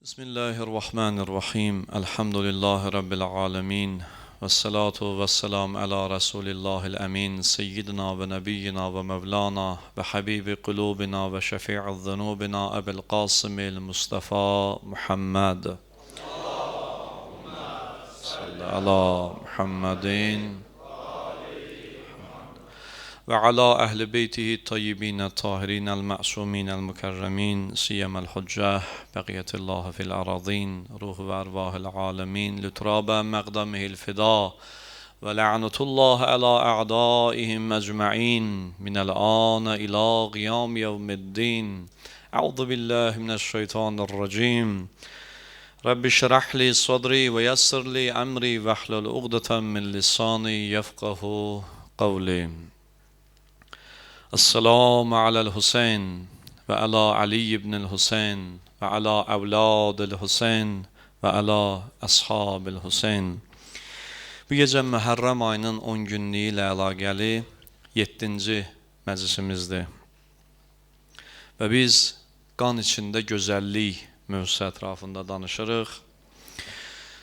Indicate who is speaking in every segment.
Speaker 1: Bismillahirrahmanirrahim. Elhamdülillahi Rabbil alemin. Vessalatu vesselam ala Resulillahil emin. Seyyidina ve nebiyyina ve mevlana ve habibi kulubina ve şefi'i zunubina Ebil Qasimil Mustafa Muhammed. Salli ala Muhammedin ve ala ehli beytihi tayyibin tahirin el-ma'sumin el-mukerremin siyemel huccah beqiyetillah fil aradin ruh ve ervahil alemin lütrabe meqdamihil fida ve la'netullah ala a'daihim mecma'in minel ana ila qiyam yevmiddin. Euzu billahi mineşşeytanirracim. Rabbi şrah li sadri ve yessir li emri ve hlul uqdeten min lisani yefqahu qavli. Esselamu alel Hüseyin ve ala Ali ibn Hüseyin ve ala evladil Hüseyin ve ala ashabil Hüseyin. Bu gecə Məhərrəm ayının 10 günlüyü ilə əlaqəli 7-ci məclisimizdir. Və biz qan içində gözəllik mövzusu ətrafında danışırıq.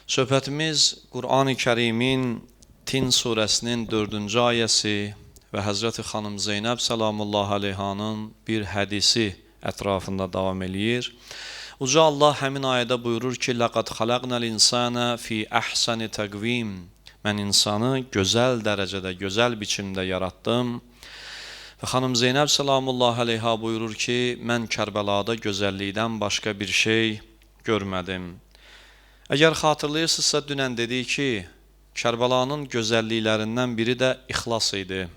Speaker 1: Söhbətimiz Qur'an-ı Kərimin Tin surəsinin 4-cü ayəsi və Həzrəti xanım Zeynəb salamullah aleyhanın bir hədisi ətrafında davam eləyir. Uca Allah həmin ayədə buyurur ki, لَقَدْ خَلَقْنَا الْإِنسَانَ فِي أَحْسَنِ تَقْوِيمٍ Mən insanı gözəl dərəcədə, gözəl biçimdə yaratdım. Və xanım Zeynəb salamullah aleyha buyurur ki, mən Kərbəlada gözəllikdən başqa bir şey görmədim. Əgər xatırlayırsınızsa, dünən dedik ki, Kərbəlanın gözəlliklərindən biri də ixlas idi.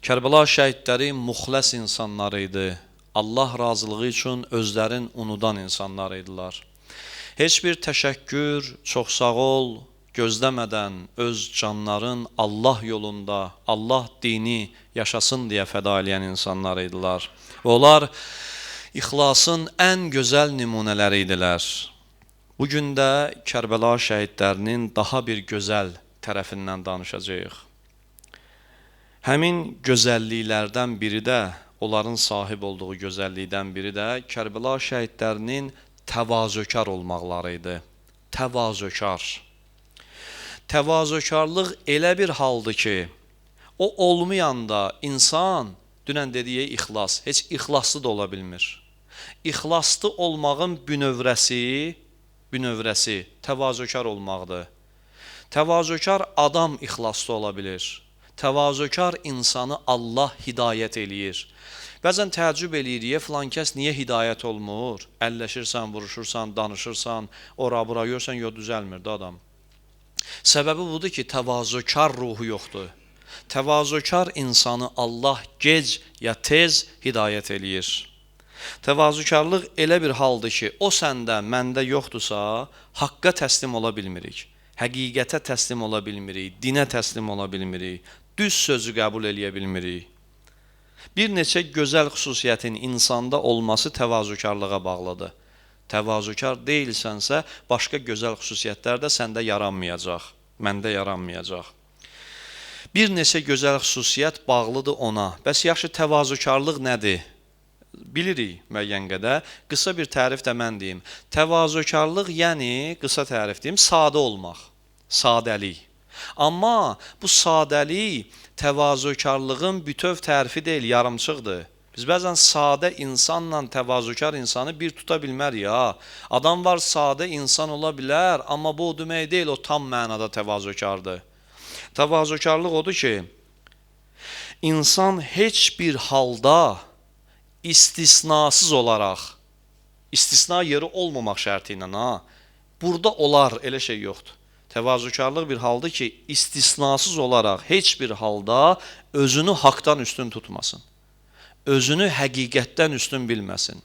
Speaker 1: Kərbəla şəhidləri muxləs insanlar idi. Allah razılığı üçün özlərin unudan insanlar idilər. Heç bir təşəkkür, çox sağ ol, gözləmədən öz canların Allah yolunda, Allah dini yaşasın deyə fəda eləyən insanlar idilər. Və onlar ixlasın ən gözəl nümunələri idilər. Bugün də Kərbəla şəhidlərinin daha bir gözəl tərəfindən danışacağıq. Həmin gözəlliklərdən biri də, onların sahib olduğu gözəllikdən biri də Kərbəla şəhidlərinin təvazökar olmaqları idi. Təvazökar. Təvazökarlıq elə bir haldır ki, o olmayanda insan, dünən dediyi ixlas, heç ixlaslı da ola bilmir. İxlaslı olmağın bünövrəsi təvazökar olmaqdır. Təvazökar adam ixlaslı ola bilir. Təvazökar insanı Allah hidayət eləyir. Bəzən təəccüb eləyir, filan kəs niyə hidayət olmur? Əlləşirsən, vuruşursan, danışırsan, ora-bura görsən, düzəlmir də adam. Səbəbi budur ki, təvazökar ruhu yoxdur. Təvazökar insanı Allah gec ya tez hidayət eləyir. Təvazökarlıq elə bir haldır ki, o səndə, məndə yoxdursa, haqqa təslim ola bilmirik. Həqiqətə təslim ola bilmirik, dinə təslim ola bilmirik, düz sözü qəbul eləyə bilmirik. Bir neçə gözəl xüsusiyyətin insanda olması təvazökarlığa bağlıdır. Təvazökar deyilsənsə, başqa gözəl xüsusiyyətlər də səndə yaranmayacaq, məndə yaranmayacaq. Bir neçə gözəl xüsusiyyət bağlıdır ona. Bəs yaxşı təvazökarlıq nədir? Bilirik müəyyən qədər. Qısa bir tərif də mən deyim. Təvazökarlıq, yəni qısa tərif deyim, sadə olmaq, sadəlik. Amma bu sadəlik təvazökarlığın bütöv tərifi deyil, yarımçıqdır. Biz bəzən sadə insanla təvazökar insanı bir tuta bilmərik ya. Adam var, sadə insan ola bilər, amma bu o demək deyil, o tam mənada təvazökardır. Təvazökarlıq odur ki, insan heç bir halda istisnasız olaraq, istisna yeri olmamaq şərti ilə, burada olar, elə şey yoxdur. Təvazökarlıq bir haldır ki, istisnasız olaraq heç bir halda özünü haqdan üstün tutmasın. Özünü həqiqətdən üstün bilməsin.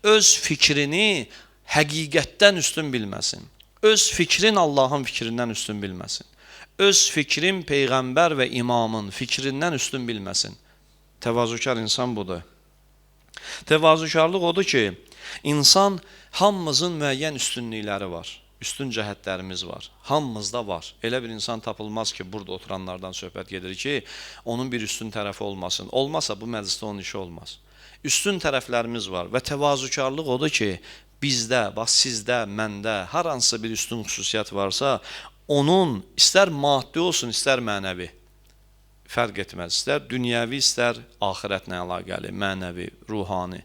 Speaker 1: Öz fikrini həqiqətdən üstün bilməsin. Öz fikrin Allahın fikrindən üstün bilməsin. Öz fikrin Peyğəmbər və imamın fikrindən üstün bilməsin. Təvazökar insan budur. Təvazökarlıq odur ki, insan hamımızın müəyyən üstünlükləri var. Üstün cəhətlərimiz var. Hamımızda var. Elə bir insan tapılmaz ki, burada oturanlardan söhbət gedir ki, onun bir üstün tərəfi olmasın. Olmasa bu məclisdə onun işi olmaz. Üstün tərəflərimiz var və təvazökarlıq odur ki, Bizdə, bax sizdə, məndə hər hansısa bir üstün xüsusiyyət varsa, onun istər maddi olsun, istər mənəvi, fərq etməz. İstər dünyəvi, istər axirətlə əlaqəli, mənəvi, ruhani.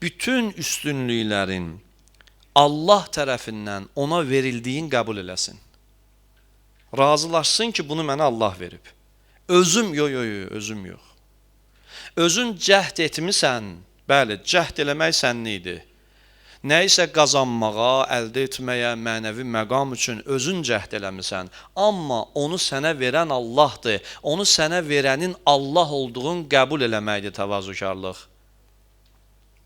Speaker 1: Bütün üstünlüklərin Allah tərəfindən ona verildiyin qəbul eləsin. Razılaşsın ki, bunu mənə Allah verib. Özüm, özüm yox. Özün cəhd etmisən, bəli, cəhd eləmək sənin idi. Nəyisə qazanmağa, əldə etməyə, mənəvi məqam üçün özün cəhd eləmisən. Amma onu sənə verən Allahdır. Onu sənə verənin Allah olduğun qəbul eləməkdir təvazökarlıq.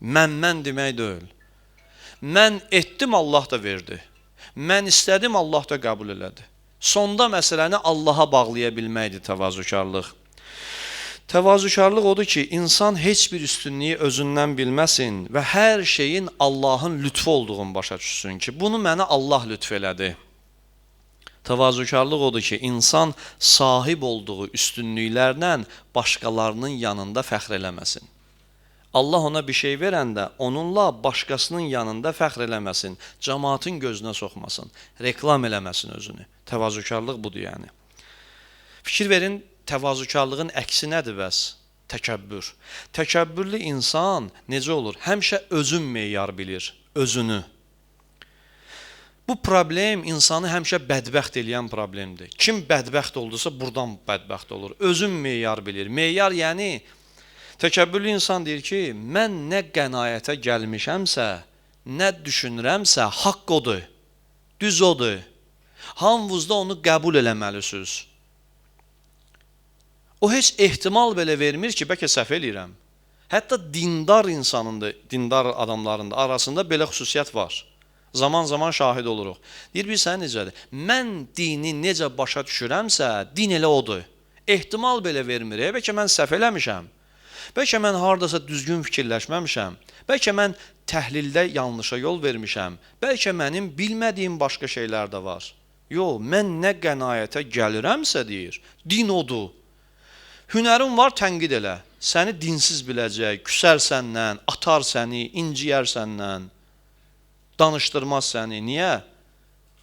Speaker 1: Mən demək deyil. Mən etdim, Allah da verdi. Mən istədim, Allah da qəbul elədi. Sonda məsələni Allaha bağlaya bilməkdir təvazökarlıq. Təvazökarlıq odur ki, insan heç bir üstünlüyü özündən bilməsin və hər şeyin Allahın lütfu olduğunu başa düşsün ki, bunu mənə Allah lütf elədi. Təvazökarlıq odur ki, insan sahib olduğu üstünlüklərlə başqalarının yanında fəxr eləməsin. Allah ona bir şey verəndə onunla başqasının yanında fəxr eləməsin, cəmaatın gözünə soxmasın, reklam eləməsin özünü. Təvazökarlıq budur yəni. Fikir verin, təvazökarlığın əksi nədir bəs? Təkəbbür. Təkəbbürlü insan necə olur? Həmişə özün meyar bilir, özünü. Bu problem insanı həmişə bədbəxt eləyən problemdir. Kim bədbəxt oldusa buradan bədbəxt olur. Özün meyar bilir. Meyar yəni təkəbbürlü insan deyir ki, mən nə qənaətə gəlmişəmsə, nə düşünürəmsə, haqq odur, düz odur. Hamınızda onu qəbul eləməlisiniz. O heç ehtimal belə vermir ki, bəlkə səhv eləyirəm. Hətta dindar insanında, dindar adamlarında arasında belə xüsusiyyət var. Zaman şahid oluruq. Deyir, bir sən necədir? Mən dini necə başa düşürəmsə, din elə odur. Ehtimal belə vermir. Bəlkə mən səhv eləmişəm. Bəlkə mən haradasa düzgün fikirləşməmişəm. Bəlkə mən təhlildə yanlışa yol vermişəm. Bəlkə mənim bilmədiyim başqa şeylər də var. Yox, mən nə qənaətə gəlirəmsə deyir, din odur. Hünərin var, tənqid elə. Səni dinsiz biləcək, küsər səndən, atar səni, inciyər səndən, danışdırmaz səni. Niyə?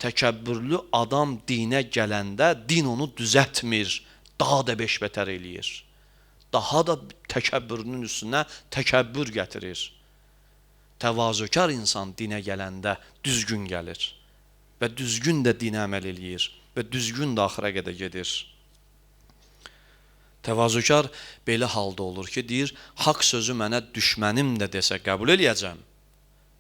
Speaker 1: Təkəbbürlü adam dinə gələndə din onu düzətmir, daha da beşbətər eləyir. Daha da təkəbbürünün üstünə təkəbbür gətirir. Təvazökar insan dinə gələndə düzgün gəlir və düzgün də dinə əməl eləyir və düzgün də axıra qədər gedir. Təvazökar belə halda olur ki, deyir, haqq sözü mənə düşmənim də desə qəbul eləyəcəm.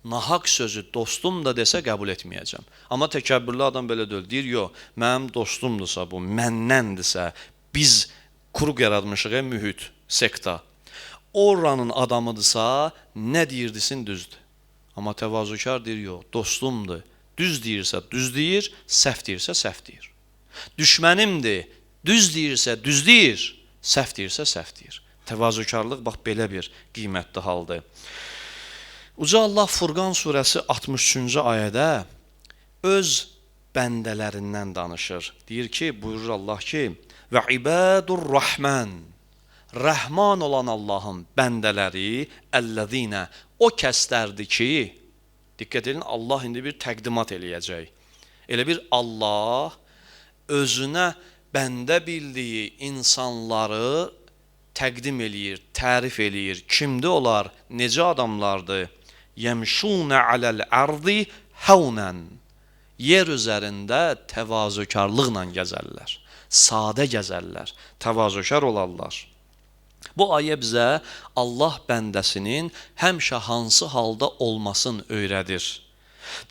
Speaker 1: Nahaq sözü dostum da desə qəbul etməyəcəm. Amma təkəbbürlü adam belə deyir, yox, mənim dostumdursa bu, mənnəndirsə, biz quruq yaratmışıq, mühit, sekta. Oranın adamıdırsa, nə deyirdisin düzdür. Amma təvazökar deyir, yox, dostumdur. Düz deyirsə düz deyir, səhv deyirsə səhv deyir. Düşmənimdir, düz deyirsə düz deyir, səhv deyirsə səhv deyir. Təvazökarlıq bax belə bir qiymətli haldır. Uca Allah Furqan surəsi 63-cü ayədə öz bəndələrindən danışır. Deyir ki, buyurur Allah ki, və ibadur rahman, Rəhman olan Allahın bəndələri, əlləzinə, o kəslərdir ki, diqqət edin, Allah indi bir təqdimat eləyəcək. Elə bir Allah özünə bəndə bildiyi insanları təqdim eləyir, tərif eləyir. Kimdir onlar? Necə adamlardır? Yəmşunə aləl-ərdi həvnən. Yer üzərində təvazökarlıqla gəzərlər. Sadə gəzərlər, təvazökar olarlar. Bu ayə bizə Allah bəndəsinin həmişə hansı halda olmasını öyrədir.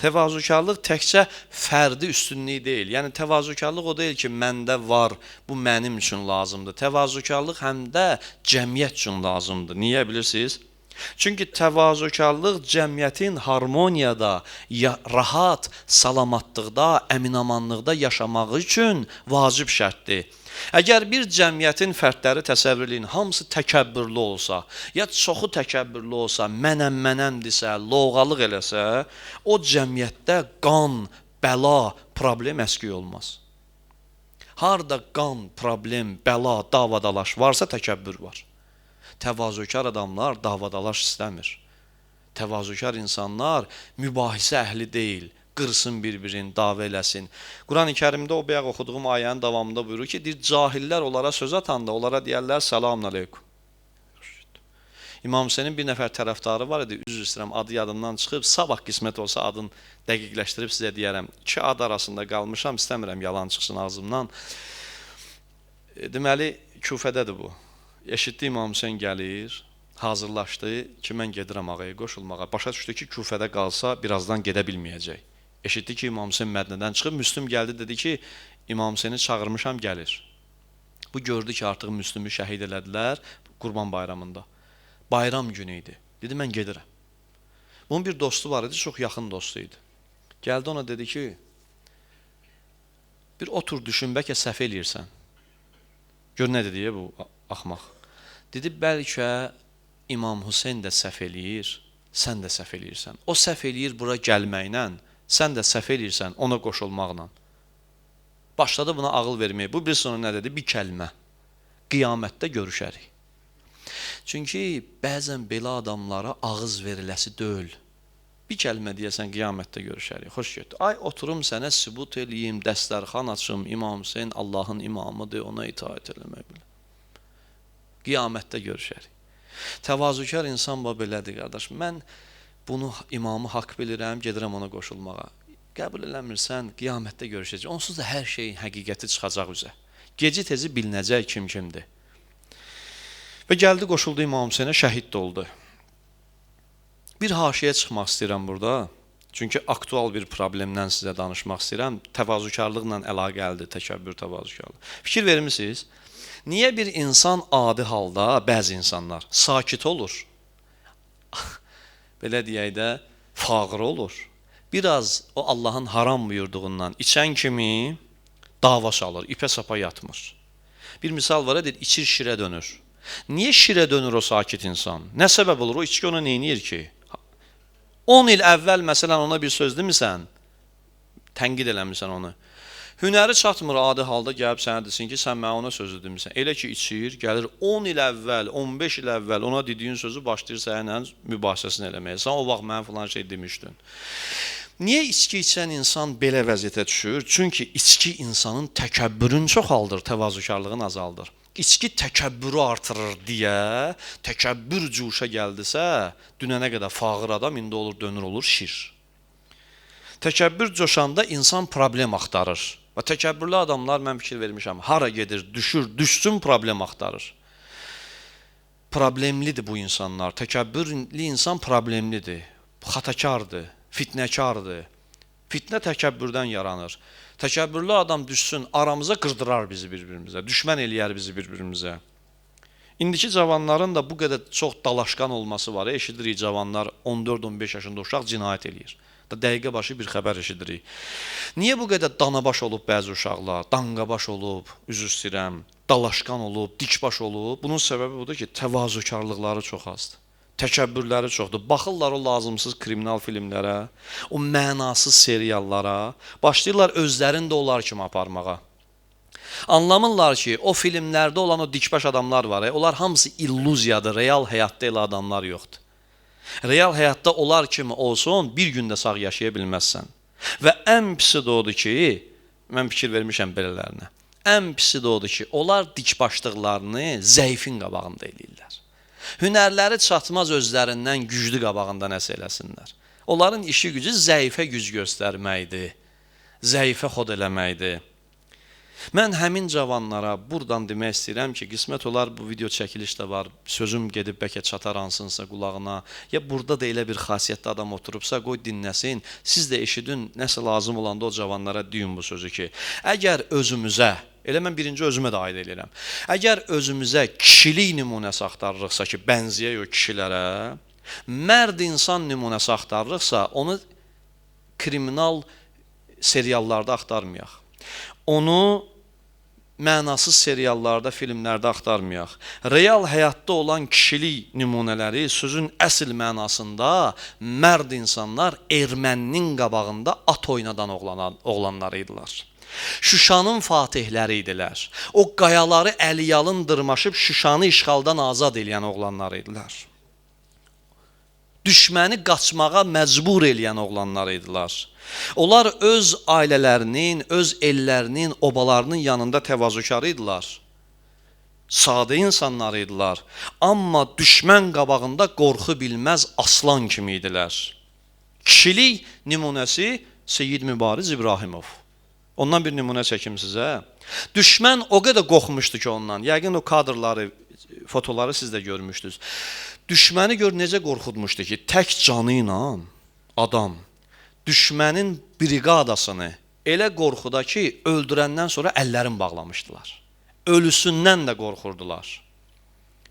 Speaker 1: Təvazökarlıq təkcə fərdi üstünlük deyil. Yəni təvazökarlıq o deyil ki, məndə var, bu mənim üçün lazımdır. Təvazökarlıq həm də cəmiyyət üçün lazımdır. Niyə bilirsiniz? Çünki təvazökarlıq cəmiyyətin harmoniyada, rahat, salamatlıqda, əminamanlıqda yaşamağı üçün vacib şərtdir. Əgər bir cəmiyyətin fərdləri təsəvvür edin, hamısı təkəbbürlü olsa, ya çoxu təkəbbürlü olsa, mənəm-mənəmdirsə, loğalıq eləsə, o cəmiyyətdə qan, bəla, problem əskik olmaz. Harda qan, problem, bəla, davadalaş varsa təkəbbür var. Təvazökar adamlar davadalaş istəmir. Təvazökar insanlar mübahisə əhli deyil. Qırsın bir-birini, dava eləsin. Quran-ı Kərimdə o bayaq oxuduğum ayənin davamında buyurur ki, deyir, cahillər onlara söz atanda onlara deyərlər, selamun aleykum. İmam Hüseynin bir nəfər tərəfdarı var idi, üzr istəyirəm, adı yadımdan çıxıb, sabah qismət olsa adını dəqiqləşdirib sizə deyərəm. İki ad arasında qalmışam, istəmirəm yalan çıxsın ağzımdan. Deməli, Küfədədir bu. Eşitdi İmam Hüseyin gəlir, hazırlaşdı ki, mən gedirəm ağaya qoşulmağa. Başa düşdü ki, Küfədə qalsa birazdan gedə bilməyəcək. Eşitdi ki, İmam Hüseyin Mədnədən çıxıb, Müslüm gəldi, dedi ki, İmam Hüseyini çağırmışam, gəlir. Bu gördü ki, artıq Müslümü şəhid elədilər Qurban bayramında. Bayram günü idi. Dedi, mən gedirəm. Bunun bir dostu var idi, çox yaxın dostu idi. Gəldi ona dedi ki, bir otur düşün, bəlkə səhv eləyirsən. Gör nə dedi bu axmaq. Dedi, bəlkə İmam Hüseyin də səhv eləyir, sən də səhv eləyirsən. O səhv eləyir bura gəlməklə, sən də səhv eləyirsən ona qoşulmaqla. Başladı buna ağıl verməyə. Bu bir sonra nə dedi? Bir kəlmə. Qiyamətdə görüşərik. Çünki bəzən belə adamlara ağız veriləsi deyil. Bir kəlmə deyəsən, qiyamətdə görüşərik. Xoş getdi. Ay, oturum sənə sübut eləyim, dəstərxan açım, İmam Hüseyin Allahın imamıdır, ona itaət eləmək bilir. Qiyamətdə görüşərik. Təvazökar insan belədir, qardaş. Mən bunu imamı haqq bilirəm, gedirəm ona qoşulmağa. Qəbul eləmirsən, qiyamətdə görüşəcək. Onsuz da hər şeyin həqiqəti çıxacaq üzə. Geci tezi bilinəcək kim kimdir. Və gəldi qoşuldu İmam Hüseyinə, şəhid də oldu. Bir haşiyə çıxmaq istəyirəm burada. Çünki aktual bir problemdən sizə danışmaq istəyirəm. Təvazökarlıqla əlaqəlidir, təkəbbür, təvazökarlıq. Fikir vermisiniz? Niyə bir insan adi halda, bəzi insanlar sakit olur? Belə deyək də, fağır olur. Biraz o Allahın haram buyurduğundan içən kimi dava salır, ipə sapa yatmır. Bir misal var, deyir, içir şirə dönür. Niyə şirə dönür o sakit insan? Nə səbəb olur? O içki ona neyniyir ki? 10 il əvvəl məsələn ona bir söz demisən, tənqid eləmirsən onu. Hünəri çatmır adi halda gəlib sənə desin ki, sən mənə ona sözü demisən. Elə ki içir, gəlir 10 il əvvəl, 15 il əvvəl ona dediyin sözü başlayır sənə mübahisəsini eləməyə. Sən o vaxt mənə filan şey demişdin. Niyə içki içən insan belə vəziyyətə düşür? Çünki içki insanın təkəbbürünü çoxaldır, təvazökarlığını azaldır. İçki təkəbbürü artırır deyə, təkəbbür cuşa gəldisə, dünənə qədər fağır adam, indi olur, dönür olur şir. Təkəbbür coşanda insan problem axtarır. Və təkəbbürlü adamlar, mən fikir vermişəm, hara gedir, düşsün problem axtarır. Problemlidir bu insanlar. Təkəbbürlü insan problemlidir, xatakardır, fitnəkardır. Fitnə təkəbbürdən yaranır. Təkəbbürlü adam düşsün, aramıza qırdırar bizi bir-birimizə, düşmən eləyər bizi bir-birimizə. İndiki cavanların da bu qədər çox dalaşqan olması var. Eşidirik cavanlar 14-15 yaşında uşaq cinayət eləyir. Dəqiqə başı bir xəbər eşidirik. Niyə bu qədər danabaş olub bəzi uşaqlar, danqabaş olub, üzr istəyirəm, dalaşqan olub, dikbaş olub? Bunun səbəbi budur ki, təvazökarlıqları çox azdır. Təkəbbürləri çoxdur. Baxırlar o lazımsız kriminal filmlərə, o mənasız seriallara, başlayırlar özlərini də onlar kimi aparmağa. Anlamırlar ki, o filmlərdə olan o dikbaş adamlar var, onlar hamısı illüziyadır, real həyatda elə adamlar yoxdur. Real həyatda onlar kimi olsun, bir gündə sağ yaşaya bilməzsən. Və ən pisi də odur ki, mən fikir vermişəm belələrinə, ən pisi də odur ki, onlar dikbaşlıqlarını zəifin qabağında eləyirlər. Hünərləri çatmaz özlərindən güclü qabağında nəsə eləsinlər. Onların işi gücü zəifə güc göstərməkdir, zəifə xod eləməkdir. Mən həmin cavanlara buradan demək istəyirəm ki, qismət olar bu video çəkiliş də var, sözüm gedib bəlkə çatar hansınsa qulağına, ya burada da elə bir xasiyyətli adam oturubsa, qoy dinləsin, siz də eşidin, nəsə lazım olanda o cavanlara deyin bu sözü ki, əgər özümüzə, elə mən birinci özümə də aid edirəm, əgər özümüzə kişilik nümunəsi axtarırıqsa ki, bənziyək o kişilərə, mərd insan nümunəsi axtarırıqsa, onu kriminal seriallarda axtarmayaq. Onu mənasız seriallarda, filmlərdə axtarmayaq. Real həyatda olan kişilik nümunələri sözün əsl mənasında mərd insanlar erməninin qabağında at oynadan oğlanları idilər. Şuşanın fatihləri idilər. O qayaları əliyalın dırmaşıb Şuşanı işğaldan azad edən oğlanları idilər. Düşməni qaçmağa məcbur eləyən oğlanlar idilər. Onlar öz ailələrinin, öz ellərinin, obalarının yanında təvazökar idilər. Sadə insanlar idilər. Amma düşmən qabağında qorxu bilməz aslan kimi idilər. Kişilik nümunəsi Seyyid Mübariz İbrahimov. Ondan bir nümunə çəkim sizə. Düşmən o qədər qorxmuşdu ki ondan. Yəqin o kadrları, fotoları siz də görmüşdünüz. Düşməni gör necə qorxutmuşdu ki, tək canı ilə adam düşmənin briqadasını elə qorxuda ki, öldürəndən sonra əllərini bağlamışdılar. Ölüsündən də qorxurdular.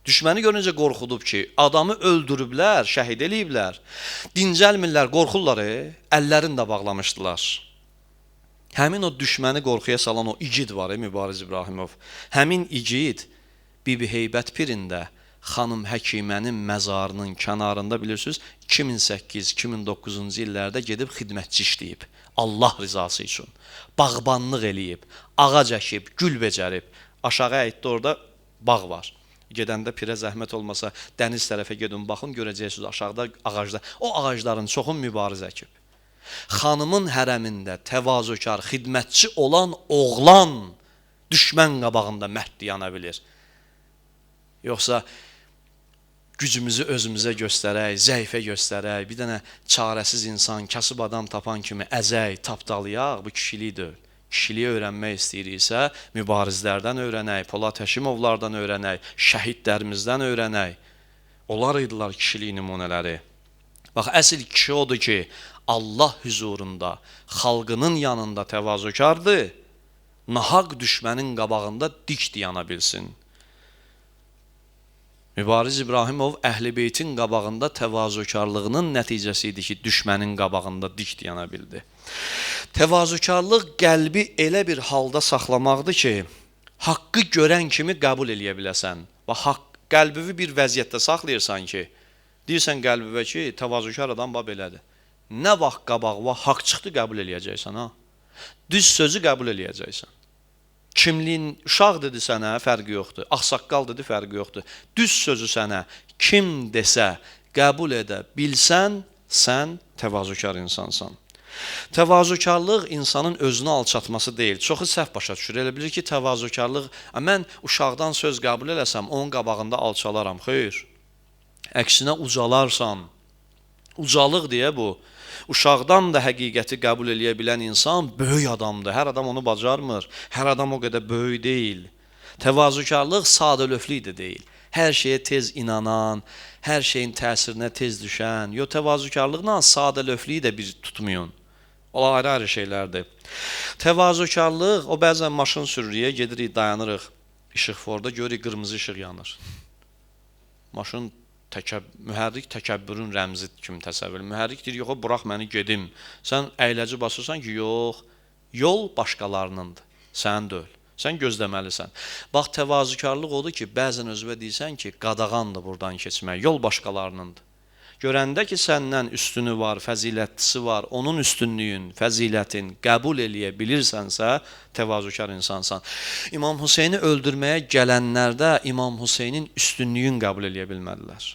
Speaker 1: Düşməni görüncə qorxudub ki, adamı öldürüblər, şəhid eləyiblər. Dincəlmirlər, qorxurlar, əllərini də bağlamışdılar. Həmin o düşməni qorxuya salan o igid var, Mübariz İbrahimov. Həmin igid Bibi Heybət pirində xanım Həkimənin məzarının kənarında bilirsiniz 2008-2009-cu illərdə gedib xidmətçi işləyib. Allah rızası üçün. Bağbanlıq eləyib, ağac əkib, gül becərib. Aşağı əyətdə orada bağ var. Gedəndə pirə zəhmət olmasa dəniz tərəfə gedin, baxın, görəcəksiniz aşağıda ağaclar. O ağacların çoxun Mübariz əkib. Xanımın hərəmində təvazökar, xidmətçi olan oğlan düşmən qabağında mərd dayana bilir. Yoxsa gücümüzü özümüzə göstərək, zəifə göstərək, bir dənə çarəsiz insan, kasıb adam tapan kimi əzək, tapdalayaq, bu kişilik deyil. Kişiliyi öyrənmək istəyiriksə, mübarizlərdən öyrənək, Polad Həşimovlardan öyrənək, şəhidlərimizdən öyrənək. Onlar idilər kişilik nümunələri. Bax, əsl kişi odur ki, Allah hüzurunda, xalqının yanında təvazökardır, nahaq düşmənin qabağında dik dayana bilsin. Mübariz İbrahimov Əhl-i Beytin qabağında təvazökarlığının nəticəsi idi ki, düşmənin qabağında dik dayana bildi. Təvazökarlıq qəlbi elə bir halda saxlamaqdır ki, haqqı görən kimi qəbul eləyə biləsən. Və qəlbini bir vəziyyətdə saxlayırsan ki, deyirsən qəlbivə ki, təvazökar adam belədir. Nə vaxt qabağa haqq çıxdı qəbul eləyəcəksən, ha? Düz sözü qəbul eləyəcəksən. Kimliyin uşaq dedi sənə, fərqi yoxdur. Ağsaqqal dedi, fərqi yoxdur. Düz sözü sənə kim desə, qəbul edə bilsən, sən təvazökar insansan. Təvazökarlıq insanın özünü alçatması deyil. Çoxu səhv başa düşür. Elə bilir ki, təvazökarlıq, mən uşaqdan söz qəbul eləsəm, onun qabağında alçalaram. Xeyr. Əksinə ucalarsan. Ucalıq deyə bu. Uşaqdan da həqiqəti qəbul eləyə bilən insan böyük adamdır. Hər adam onu bacarmır. Hər adam o qədər böyük deyil. Təvazökarlıq sadəlöflük də deyil. Hər şeyə tez inanan, hər şeyin təsirinə tez düşən. Yox, təvazökarlıqla sadəlöflüyü də bir tutmayın. O ayrı-ayrı şeylərdir. Təvazökarlıq, o bəzən maşın sürürük, gedirik, dayanırıq. İşıqforda görürük, qırmızı işıq yanır. Maşın mühərrik təkəbbürün rəmzi kimi təsəvvür. Mühərrik deyir, yox, burax məni gedim. Sən əyləci basırsan ki, yox, yol başqalarınındır, sən deyil. Sən gözləməlisən. Bax, təvazökarlıq odur ki, bəzən özünə deyirsən ki, qadağandır buradan keçmək, yol başqalarınındır. Görəndə ki, səndən üstünü var, fəzilətlisi var, onun üstünlüyün, fəzilətin qəbul eləyə bilirsənsə, təvazökar insansan. İmam Hüseyni öldürməyə gələnlərdə İmam Hüseynin üstünlüyün qəbul eləyə bilmədilər.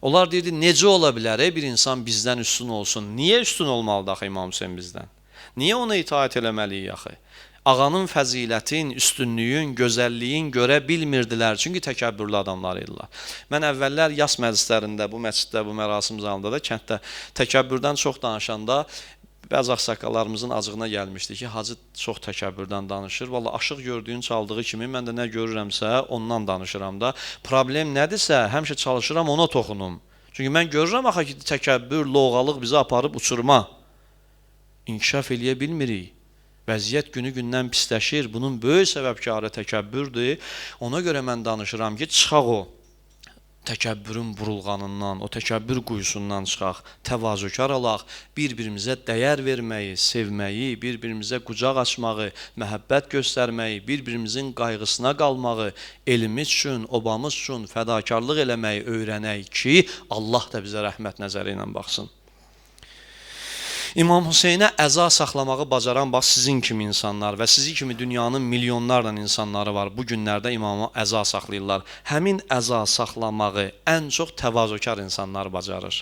Speaker 1: Onlar deyirdi, necə ola bilər, bir insan bizdən üstün olsun? Niyə üstün olmalıdır axı İmam Hüseyin bizdən? Niyə ona itaat eləməliyik axı? Ağanın fəzilətin, üstünlüyün, gözəlliyin görə bilmirdilər. Çünki təkəbbürlü adamlar idilər. Mən əvvəllər yas məclislərində, bu məsciddə, bu mərasim zalında da, kənddə təkəbbürdən çox danışanda bəzi ağsaqqallarımızın acığına gəlmişdi ki, hacı çox təkəbbürdən danışır. Vallahi aşıq gördüyün çaldığı kimi mən də nə görürəmsə ondan danışıram da. Problem nədirsə həmişə çalışıram ona toxunum. Çünki mən görürəm axı ki, təkəbbür, loğalıq bizi aparıb uçurma. İnkişaf eləyə bilmirik. Vəziyyət günü-gündən pisləşir. Bunun böyük səbəbkarı təkəbbürdür. Ona görə mən danışıram ki, çıxaq o təkəbbürün burulğanından, o təkəbbür quyusundan çıxaq, təvazökar olaq, bir-birimizə dəyər verməyi, sevməyi, bir-birimizə qucaq açmağı, məhəbbət göstərməyi, bir-birimizin qayğısına qalmağı, elimiz üçün, obamız üçün fədakarlıq eləməyi öyrənək ki, Allah da bizə rəhmət nəzəri ilə baxsın. İmam Hüseynə əza saxlamağı bacaran bax sizin kimi insanlar və sizi kimi dünyanın milyonlarla insanları var. Bu günlərdə imama əza saxlayırlar. Həmin əza saxlamağı ən çox təvazökar insanlar bacarır.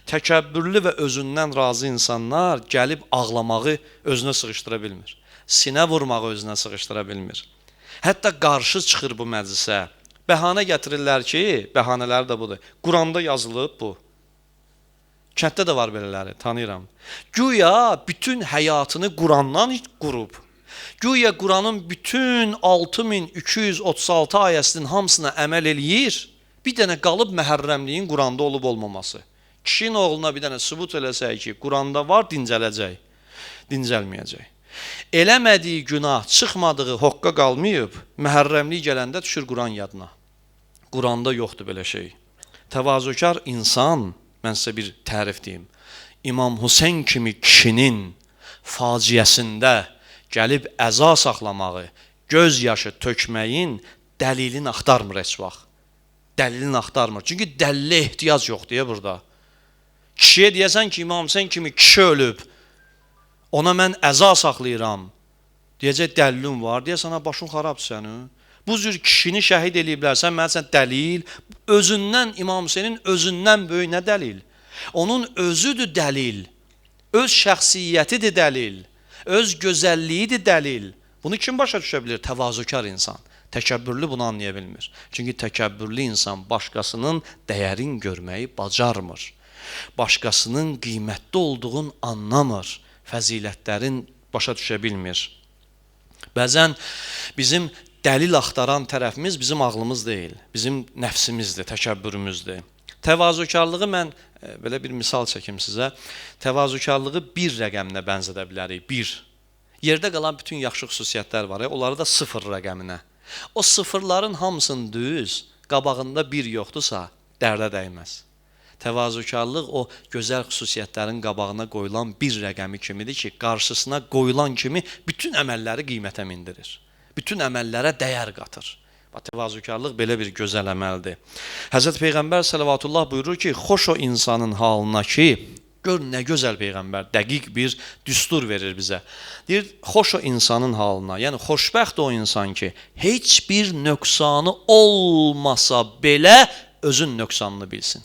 Speaker 1: Təkəbbürlü və özündən razı insanlar gəlib ağlamağı özünə sığışdıra bilmir. Sinə vurmağı özünə sığışdıra bilmir. Hətta qarşı çıxır bu məclisə. Bəhanə gətirirlər ki, bəhanələri də budur. Quranda yazılıb bu. Kənddə də var belələri, tanıyıram. Güya bütün həyatını Qurandan qurub. Güya Quranın bütün 6236 ayəsinin hamısına əməl eləyir. Bir dənə qalıb məhərrəmliyin Quranda olub olmaması. Kişinin oğluna bir dənə sübut eləsək ki, Quranda var, dincələcək. Dincəlməyəcək. Eləmədiyi günah, çıxmadığı hoqqa qalmayıb, məhərrəmlik gələndə düşür Quran yadına. Quranda yoxdur belə şey. Təvazökar insan, mən sizə bir tərif deyim. İmam Hüseyn kimi kişinin faciəsində gəlib əza saxlamağı, göz yaşı tökməyin dəlilini axtarmır heç vaxt. Dəlilini axtarmır. Çünki dəlilə ehtiyac yoxdur ya burada. Kişiyə deyəsən ki, İmam Hüseyn kimi kişi ölüb, ona mən əza saxlayıram, deyəcək dəlilin var, deyəsən, başın xarabdır sənin. Bu cür kişini şəhid eləyiblərsən, mənsən dəlil, özündən, İmam Hüseynin özündən böyük nə dəlil? Onun özüdür dəlil, öz şəxsiyyətidir dəlil, öz gözəlliyidir dəlil. Bunu kim başa düşə bilir? Təvazökar insan. Təkəbbürlü bunu anlaya bilmir. Çünki təkəbbürlü insan başqasının dəyərin görməyi bacarmır. Başqasının qiymətli olduğunu anlamır. Fəzilətlərin başa düşə bilmir. Bəzən bizim dəlil axtaran tərəfimiz bizim ağlımız deyil. Bizim nəfsimizdir, təkəbbürümüzdür. Təvazökarlığı mən belə bir misal çəkim sizə. Təvazökarlığı bir rəqəminə bənzədə bilərik. Bir. Yerdə qalan bütün yaxşı xüsusiyyətlər var. Onları da sıfır rəqəminə. O sıfırların hamısını düz, qabağında bir yoxdursa, dərdə dəyməz. Təvazökarlıq o gözəl xüsusiyyətlərin qabağına qoyulan bir rəqəmi kimidir ki, qarşısına qoyulan kimi bütün əməlləri qiymətə mindirir. Bütün əməllərə dəyər qatır. Təvazökarlıq belə bir gözəl əməldir. Həzrət Peyğəmbər sələvatullah buyurur ki, xoş o insanın halına ki, gör nə gözəl Peyğəmbər, dəqiq bir düstur verir bizə. Deyir, xoş o insanın halına, yəni xoşbəxt o insan ki, heç bir nöqsanı olmasa belə özün nöqsanını bilsin.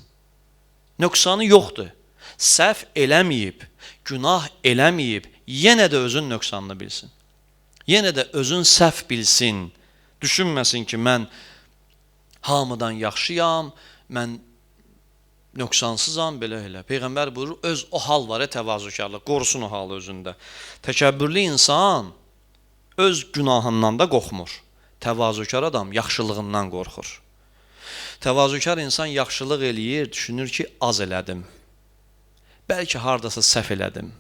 Speaker 1: Nöqsanı yoxdur. Səhv eləməyib, günah eləməyib, yenə də özün nöqsanını bilsin. Yenə də özün səhv bilsin. Düşünməsin ki, mən hamıdan yaxşıyam, mən nöqsansızam, belə elə. Peyğəmbər buyurur, öz o hal var, təvazökarlıq, qorusun o halı özündə. Təkəbbürlü insan öz günahından da qorxmur. Təvazökar adam yaxşılığından qorxur. Təvazökar insan yaxşılıq eləyir, düşünür ki, az elədim. Bəlkə hardasa səhv elədim.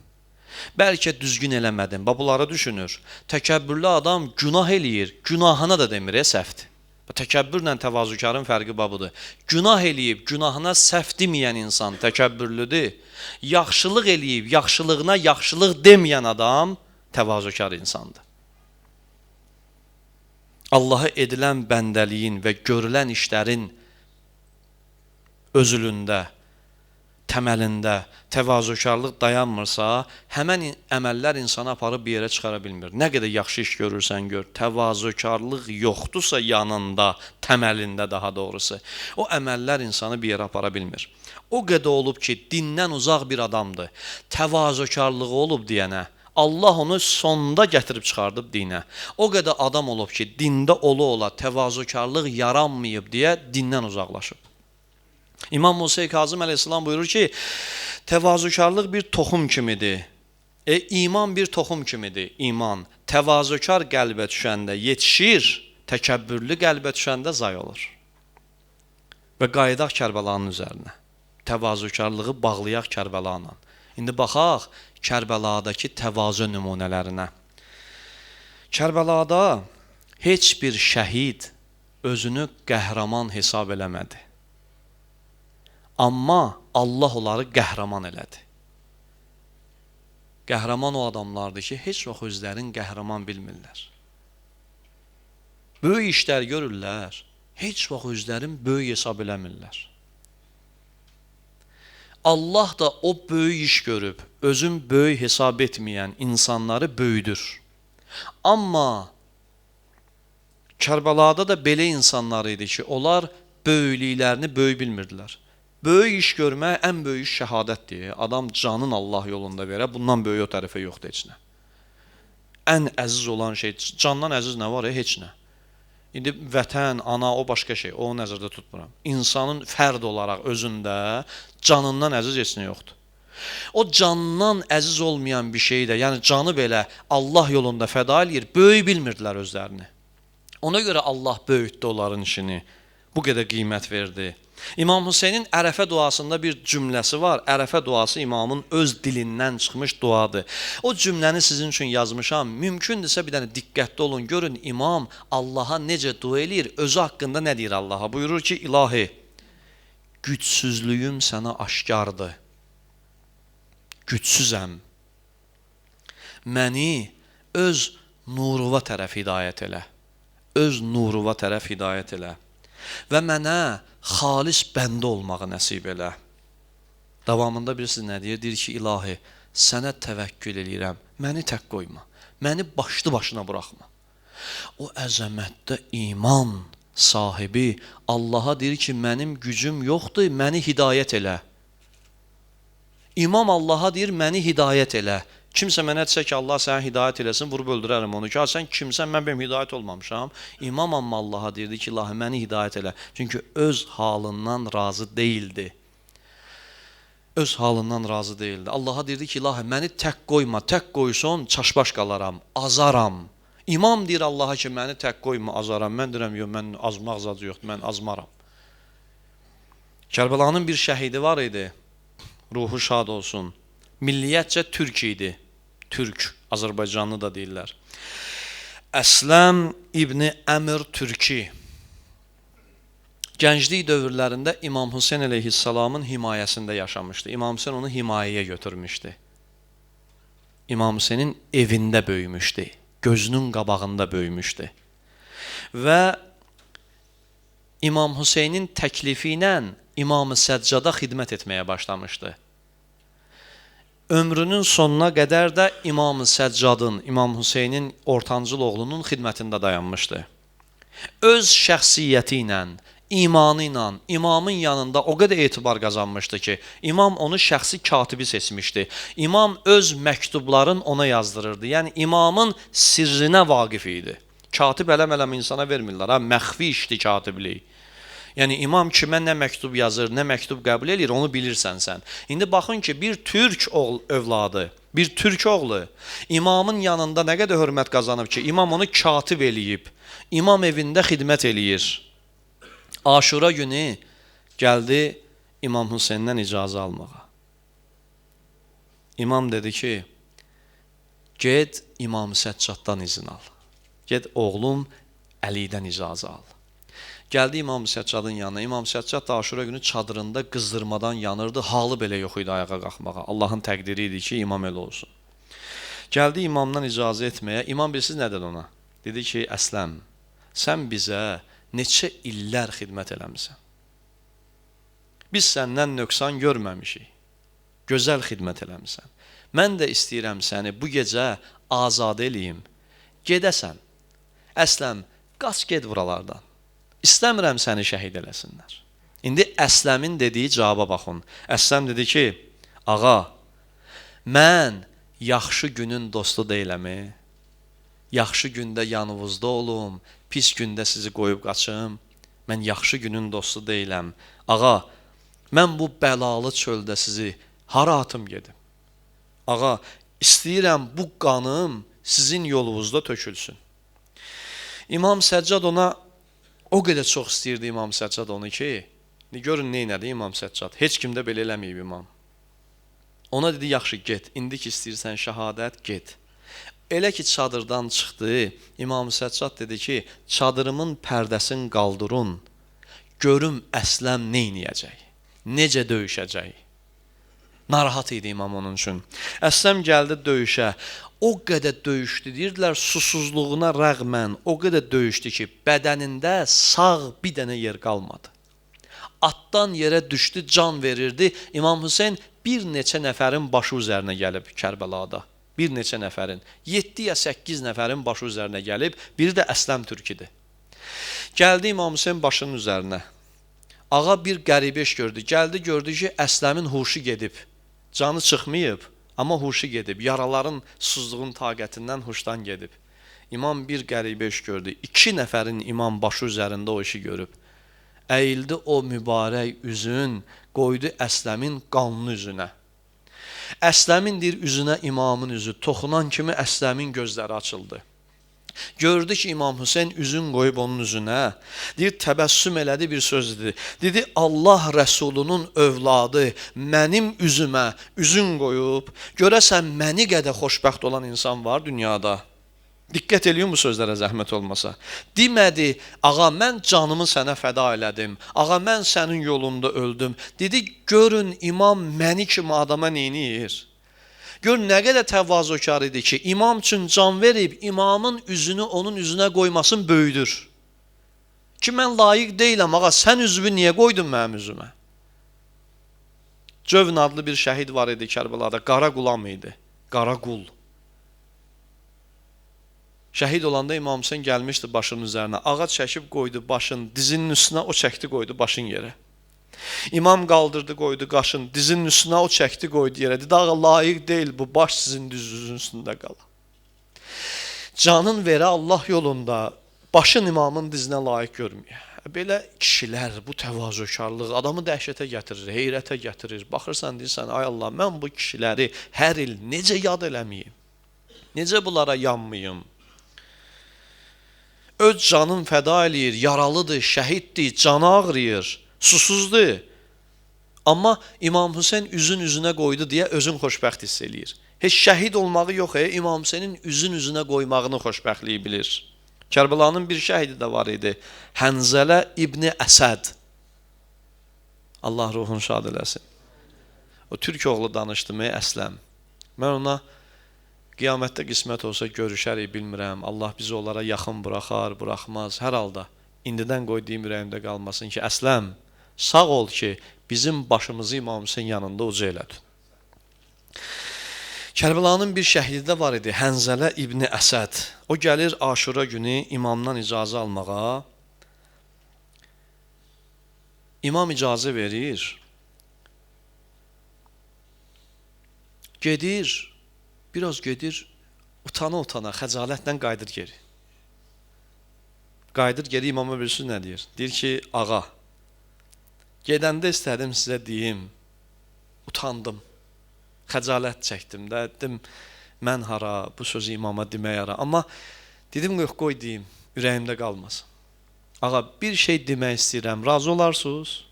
Speaker 1: Bəlkə düzgün eləmədim. Bunları düşünür. Təkəbbürlü adam günah eləyir, günahına da demir, səhvdir. Təkəbbürlə təvazökarın fərqi budur. Günah eləyib, günahına səhv deməyən insan təkəbbürlüdür. Yaxşılıq eləyib, yaxşılığına yaxşılıq deməyən adam təvazökar insandır. Allaha edilən bəndəliyin və görülən işlərin özülündə, təməlində təvazökarlıq dayanmırsa, həmən əməllər insanı aparıb bir yerə çıxara bilmir. Nə qədər yaxşı iş görürsən gör, təvazökarlıq yoxdursa yanında, təməlində daha doğrusu, o əməllər insanı bir yerə apara bilmir. O qədər olub ki, dindən uzaq bir adamdır, təvazökarlığı olub deyənə, Allah onu sonda gətirib çıxardıb dinə. O qədər adam olub ki, dində ola təvazökarlıq yaranmayıb deyə dindən uzaqlaşıb. İmam Musa Kazım əleyhissalam buyurur ki, təvazökarlıq bir toxum kimidir. İman bir toxum kimidir. İman təvazökar qəlbə düşəndə yetişir, təkəbbürlü qəlbə düşəndə zay olur. Və qayıdaq Kərbəlanın üzərinə. Təvazökarlığı bağlayaq Kərbəlanla. İndi baxaq Kərbəladakı təvazö nümunələrinə. Kərbəlada heç bir şəhid özünü qəhrəman hesab eləmədi. Amma Allah onları qəhrəman elədi. Qəhrəman o adamlardır ki, heç vaxt özlərin qəhrəman bilmirlər. Böyük işlər görürlər, heç vaxt özlərin böyük hesab eləmirlər. Allah da o böyük iş görüb, özün böyük hesab etməyən insanları böyüdür. Amma Kərbəlada da belə insanlar idi ki, onlar böyüklüklərini böyük bilmirdilər. Böyük iş görmək ən böyük şəhadətdir. Adam canın Allah yolunda verə, bundan böyük o tərəfə yoxdur heç nə. Ən əziz olan şey, candan əziz nə var? Heç nə. İndi vətən, ana, o başqa şey, o nəzərdə tutmuram. İnsanın fərd olaraq özündə canından əziz heç nə yoxdur. O candan əziz olmayan bir şey də, yəni canı belə Allah yolunda fəda eləyir, böyük bilmirdilər özlərini. Ona görə Allah böyütdü onların işini, bu qədər qiymət verdi. İmam Hüseynin Ərəfə duasında bir cümləsi var. Ərəfə duası imamın öz dilindən çıxmış duadır. O cümləni sizin üçün yazmışam. Mümkündürsə bir dənə diqqətli olun. Görün imam Allaha necə dua eləyir, özü haqqında nə deyir Allaha? Buyurur ki, ilahi, gücsüzlüyüm sənə aşkardır. Gücsüzəm. Məni öz nuruva tərəf hidayət elə. Öz nuruva tərəf hidayət elə. Və mənə xalis bəndə olmağı nəsib elə. Davamında bilirsiniz nə deyir? Deyir ki, ilahi, sənə təvəkkül eləyirəm, məni tək qoyma, məni başlı başına buraxma. O əzəmətdə iman sahibi Allaha deyir ki, mənim gücüm yoxdur, məni hidayət elə. İmam Allaha deyir, məni hidayət elə. Kimsə mənə desə ki, Allah sənə hidayət eləsin, vurub öldürərəm onu ki, sən kimsən, mən benim hidayət olmamışam. İmam amma Allaha deyirdi ki, ilahi, məni hidayət elə. Çünki öz halından razı deyildi. Öz halından razı deyildi. Allaha deyirdi ki, ilahi, məni tək qoyma, tək qoysun, çaşbaş qalaram, azaram. İmam deyir Allaha ki, məni tək qoyma, azaram. Mən deyirəm, yox, mən azmaq zadı yoxdur, mən azmaram. Kərbəlanın bir şəhidi var idi, ruhu şad olsun. Milliyyətcə türk idi. Türk, Azərbaycanlı da deyirlər. Əsləm İbni Əmr Türki. Gənclik dövrlərində İmam Hüseyn əleyhissalamın himayəsində yaşamışdı. İmam Hüseyn onu himayəyə götürmüşdü. İmam Hüseynin evində böyümüşdü. Gözünün qabağında böyümüşdü. Və İmam Hüseynin təklifi ilə İmam-ı Səccada xidmət etməyə başlamışdı. Ömrünün sonuna qədər də İmam-ı Səccadın, İmam Hüseynin ortancıl oğlunun xidmətində dayanmışdı. Öz şəxsiyyəti ilə, imanı ilə imamın yanında o qədər etibar qazanmışdı ki, imam onu şəxsi katibi seçmişdi. İmam öz məktubların ona yazdırırdı. Yəni imamın sirrinə vaqif idi. Katib ələm-ələm insana vermirlər, məxfi işdi katiblik. Yəni imam kimə nə məktub yazır, nə məktub qəbul edir, onu bilirsən sən. İndi baxın ki, bir türk övladı, bir türk oğlu imamın yanında nə qədər hörmət qazanıb ki, imam onu katib eləyib, imam evində xidmət eləyir. Aşura günü gəldi İmam Hüseyndən icazə almağa. İmam dedi ki, get İmam Səccaddan izin al. Get oğlum Əlidən icazə al. Gəldi İmam Səccadın yanına. İmam Səccad da Aşura günü çadırında qızdırmadan yanırdı. Halı belə yox idi ayağa qalxmağa. Allahın təqdiri idi ki, imam elə olsun. Gəldi imamdan icazə etməyə. İmam bilsiz nə dedi ona? Dedi ki, Əsləm, sən bizə neçə illər xidmət eləmisən. Biz səndən nöqsan görməmişik. Gözəl xidmət eləmisən. Mən də istəyirəm səni bu gecə azad eləyim. Gedəsən. Əsləm, qaç ged buralardan. İstəmirəm səni şəhid eləsinlər. İndi Əsləmin dediyi cavaba baxın. Əsləm dedi ki, ağa, mən yaxşı günün dostu deyiləmi? Yaxşı gündə yanınızda olum, pis gündə sizi qoyub qaçım. Mən yaxşı günün dostu deyiləm. Ağa, mən bu bəlalı çöldə sizi hara atım gedim? Ağa, istəyirəm bu qanım sizin yolunuzda tökülsün. İmam Səccad ona o qədər çox istəyirdi İmam Səccad onu ki, görün neynədi İmam Səccad. Heç kimdə belə eləməyib imam. Ona dedi, yaxşı get, indi ki istəyirsən şəhadət, get. Elə ki çadırdan çıxdı, İmam Səccad dedi ki, çadırımın pərdəsini qaldırın, görüm Əsləm neynəyəcək, necə döyüşəcək. Narahat idi imam onun üçün. Əsləm gəldi döyüşə. O qədər döyüşdü, deyirdilər, susuzluğuna rəğmən o qədər döyüşdü ki, bədənində sağ bir dənə yer qalmadı. Atdan yerə düşdü, can verirdi. İmam Hüseyn bir neçə nəfərin başı üzərinə gəlib Kərbəlada. Bir neçə nəfərin, 7 ya 8 nəfərin başı üzərinə gəlib, biri də Əsləm türkidir. Gəldi İmam Hüseyn başının üzərinə. Ağa bir qəribə iş gördü. Gəldi, gördü ki, Əsləmin huşu gedib. Canı çıxmayıb, amma huşu gedib. Yaraların sızlığın taqətindən huşdan gedib. İmam bir qəribə iş gördü. 2 nəfərin imam başı üzərində o işi görüb. Əyildi o mübarək üzün, qoydu Əsləmin qanlı üzünə. Əsləmin deyir, üzünə imamın üzü toxunan kimi Əsləmin gözləri açıldı. Gördü ki, İmam Hüseyn üzün qoyub onun üzünə. Deyir, təbəssüm elədi, bir söz dedi. Dedi, Allah Rəsulunun övladı mənim üzümə üzün qoyub. Görəsən, məni qədər xoşbəxt olan insan var dünyada. Diqqət eləyin bu sözlərə zəhmət olmasa. Demədi, ağa mən canımı sənə fəda elədim. Ağa mən sənin yolunda öldüm. Dedi, görün imam məni kimi adama neyniyir? Gör nə qədər təvazökar idi ki, imam üçün can verib, imamın üzünü onun üzünə qoymasın böyüdür. Ki mən layiq deyiləm, ağa sən üzvü niyə qoydun mənim üzümə? Cövn adlı bir şəhid var idi Kərbəlada, Qara Qulam idi. Qara Qul. Şəhid olanda İmam Hüseyn gəlmişdi başının üzərinə. Ağac çəkib qoydu başın dizinin üstünə, o çəkdi qoydu başın yerə. İmam qaldırdı qoydu qaşın dizinin üstünə, o çəkdi qoydu yerə. Dedi, ağa layiq deyil bu baş sizin dizinin üstündə qala. Canın verə Allah yolunda başın imamın dizinə layiq görmüyor. Belə kişilər, bu təvazökarlıq adamı dəhşətə gətirir, heyrətə gətirir. Baxırsan deyirsən, ay Allah mən bu kişiləri hər il necə yad eləməyim? Necə bunlara yanmayım? Öz canın fəda eləyir, yaralıdır, şəhiddir, canı ağrıyır, susuzdur. Amma İmam Hüseyn üzün üzünə qoydu deyə özün xoşbəxt hiss eləyir. Heç şəhid olmağı yox, İmam Hüseynin üzün üzünə qoymağını xoşbəxtliyi bilir. Kərbəlanın bir şəhidi də var idi. Hənzələ İbni Əsəd. Allah ruhunu şad eləsin. O türk oğlu danışdım, Əsləm. Mən ona qiyamətdə qismət olsa görüşərik, bilmirəm. Allah bizi onlara yaxın buraxar, buraxmaz. Hər halda indidən qoyduğum ürəyimdə qalmasın ki, Əsləm, sağ ol ki, bizim başımızı İmam Hüseyn yanında uca elədin. Kərbəlanın bir şəhidi də var idi, Hənzələ İbni Əsəd. O gəlir Aşura günü imamdan icazə almağa. İmam icazə verir. Gedir, biraz gedir, utana-utana, xəcalətlə qayıdır geri. Qayıdır geri, imama bir söz nə deyir? Deyir ki, ağa, gedəndə istədim sizə deyim, utandım, xəcalət çəkdim də, dedim, mən hara, bu sözü imama demək hara. Amma dedim, qoy deyim, ürəyimdə qalmasın. Ağa, bir şey demək istəyirəm, razı olarsınız?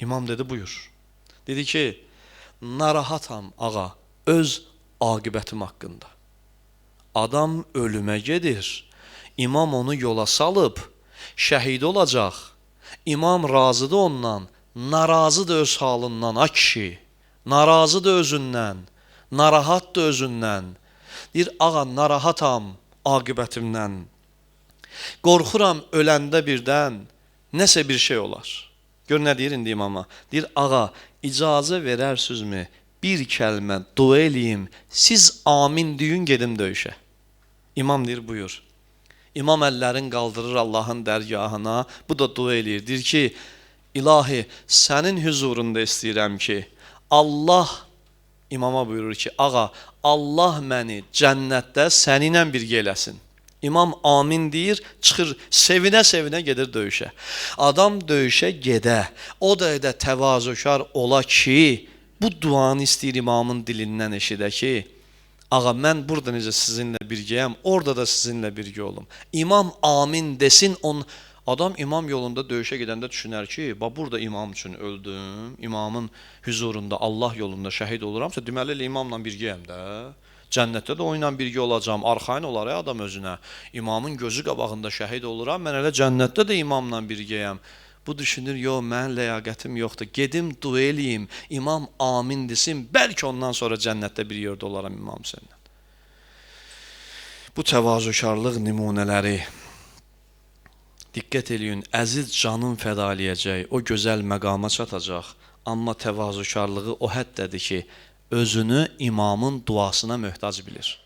Speaker 1: İmam dedi, buyur. Dedi ki, narahatam ağa, öz aqibətim haqqında. Adam ölümə gedir, imam onu yola salıb, şəhid olacaq, imam razıdır ondan, narazıdır öz halından, a kişi, narazıdır özündən, narahatdır özündən. Deyir, ağa, narahatam aqibətimdən, qorxuram öləndə birdən, nəsə bir şey olar. Gör nə deyir indi imama? Deyir, ağa, icazə verərsizmi? Bir kəlmə dua eləyim, siz amin deyin, gedim döyüşə. İmam deyir, buyur. İmam əllərin qaldırır Allahın dərgahına, bu da dua eləyir. Deyir ki, ilahi, sənin huzurunda istəyirəm ki, Allah, imama buyurur ki, ağa, Allah məni cənnətdə səninlə birgə eləsin. İmam amin deyir, çıxır, sevinə-sevinə gedir döyüşə. Adam döyüşə gedə, o da edə təvazökar ola ki, bu duanı istəyir imamın dilindən eşidə ki, ağa, mən burada necə sizinlə birgəyəm, orada da sizinlə birgə olum. İmam amin desin, adam imam yolunda döyüşə gedəndə düşünər ki, burada imam üçün öldüm, imamın huzurunda, Allah yolunda şəhid oluramsa, deməli elə imamla birgəyəm də. Cənnətdə də o ilə birgə olacam, arxayın olar adam özünə. İmamın gözü qabağında şəhid oluram, mən elə cənnətdə də imamla birgəyəm. Bu düşünür, yox, mən ləyaqətim yoxdur, gedim, dua eləyim, imam amin desin, bəlkə ondan sonra cənnətdə bir yerdə olaram imam səndən. Bu təvazökarlıq nümunələri, diqqət eləyin, əziz canın fəda eləyəcək, o gözəl məqama çatacaq, amma təvazökarlığı o həddədir ki, özünü imamın duasına möhtac bilir.